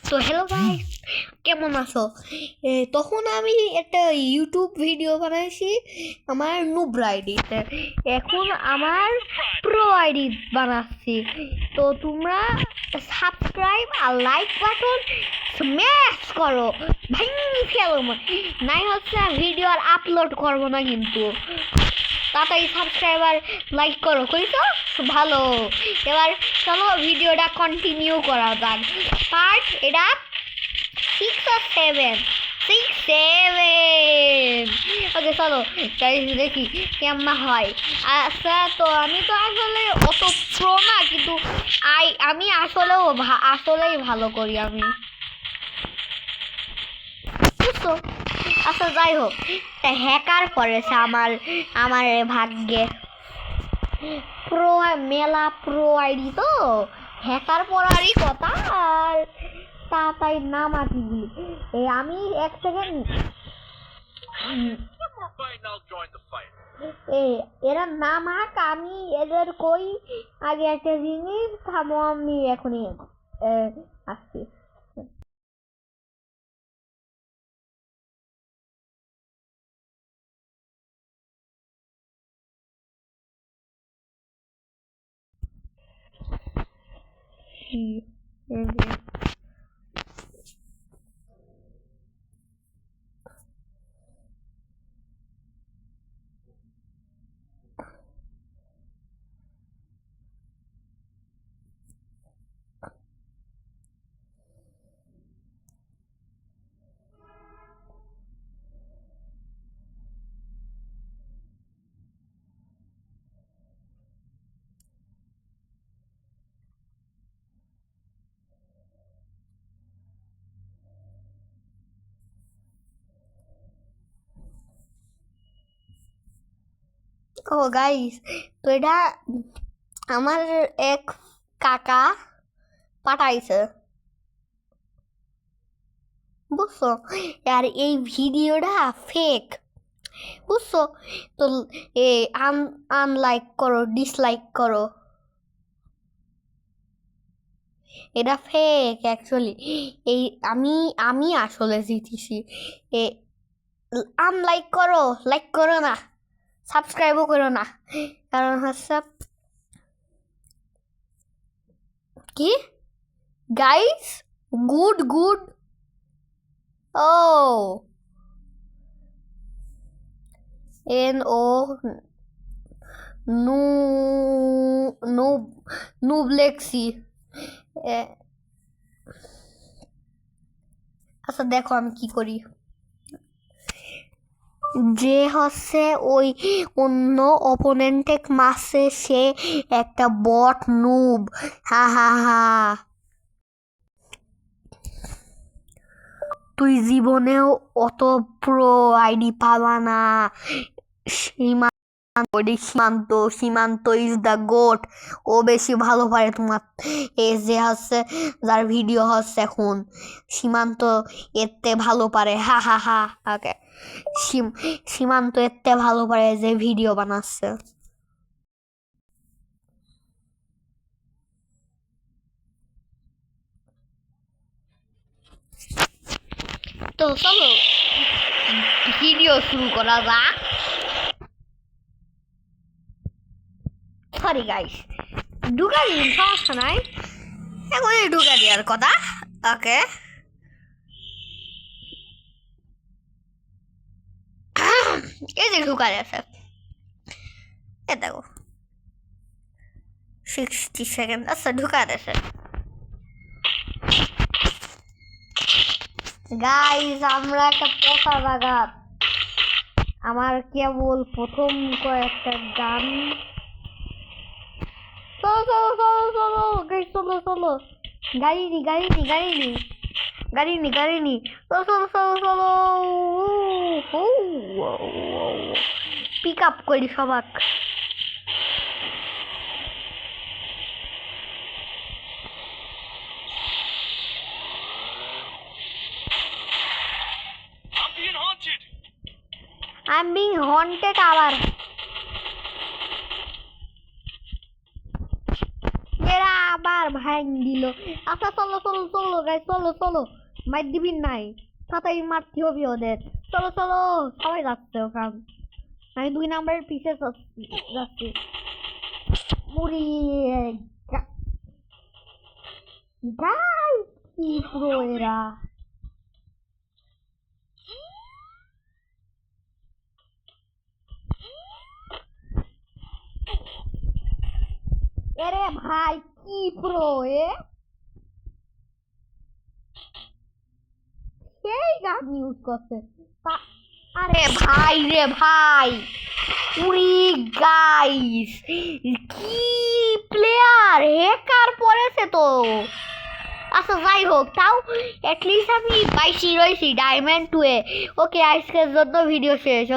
তো hello guys, কেমন আছো? তখন আমি একটা ইউটিউব ভিডিও বানাইছি আমার নুব আইডিতে। এখন আমার প্রো আইডি বানাচ্ছি। তো তোমরা সাবস্ক্রাইব আর লাইক বাটন স্ম্যাশ করো, ভাঙি ফেলো, নাই হচ্ছে ভিডিও আর আপলোড করবো না কিন্তু। তাড়াতাড়ি সাবস্ক্রাইবার লাইক করো, কইছো ভালো। এবার চলো ভিডিওটা কন্টিনিউ করা যাক। পার্ট এটা 6 or 7 ওকে চলো দেখি কেমন হয়। আচ্ছা, তো আমি তো আসলে অত প্রো না, কিন্তু আমি আসলেই ভালো করি আমি, বুঝছো? আচ্ছা যাই হোক, হ্যাকার পড়েছে আমার ভাগ্যে। প্রো মেলা প্রো আইডি তো হ্যাকার পড়ারই কথা। আর তাই নাম আছে আমি এক সেকেন্ড এরা নাম হাক, আমি এদের কই আগে একটা জিনিস থামো, আমি এখনই আসছি। ও গাইস, তো এটা আমার এক কাকা পাঠাইছে, বুঝছো? আর এই ভিডিওটা ফেক, বুঝছো? তো আনলাইক করো, ডিসলাইক করো, এটা ফেক অ্যাকচুয়ালি। এই আমি আমি আসলে জিতেছি। এ আনলাইক করো, লাইক করো না, সাবস্ক্রাইবও করো না, কারণ হচ্ছে কি গাইস, গুড গুড। ও এন ও নু নু নুবলেক্সি। আচ্ছা দেখো আমি কি করি। যে হচ্ছে ওই অন্য অপোনেন্টে মারছে, সে একটা বট নুব। হা হা হা, তুই জীবনেও অত প্রো আইডি পাবা না। সীমান্ত সীমান্ত ইজ দ্য গোট। ও বেশি ভালো পারে তোমার, এ যে হচ্ছে যার ভিডিও হচ্ছে এখন, সীমান্ত এতে ভালো পারে। হা হা হা। ওকে, সীমান্ত এতে ভালো পারে যে ভিডিও বানাচ্ছে। তো চলো ভিডিও শুরু করা যাক। সরি গাইস, ঢুকা দিন, সমস্যা নাই, এখনই ঢুকা দেওয়ার কথা। ওকে, এই যে ঢুকা যাচ্ছে, এ দেখো 60 সেকেন্ড। আচ্ছা ঢুকা দিয়েছে গাইস, আমরা একটা পোকা জায়গা, আমার কেবল প্রথম কয়েকটা গান। চলো চলো চলো চলো গাইস, চলো চলো, গাড়ি নি গাড়ি নি গাড়ি নি গাড়ি নি গাড়ি নি, চলো চলো চলো চলো, পিক আপ করি সবাক। I'm being haunted আবার। এরা আবার ভাঙ দিল। আচ্ছা চলো চলো চলো গাইস, চলো চলো, মার দিবি নাই, তাড়াতাড়ি মারতে হবে ওদের। চলো চলো, সবাই যাচ্ছে ওখান, আমি 2 নাম্বারের পিছে যাচ্ছি। মুড়ি গাইস, কি প্রো এরা। এরে ভাই কি প্রো এ, সেই গান ইউজ করছে। আরে ভাই রে ভাই, উরি গাইস, কি প্লেয়ার, হ্যাকার পড়েছে তো। আচ্ছা যাই হোক, তাও অ্যাটলিস্ট আমি পাইছি রয়েছি ডায়মন্ড 2 এ। ওকে, আজকের জন্য ভিডিও শেষ।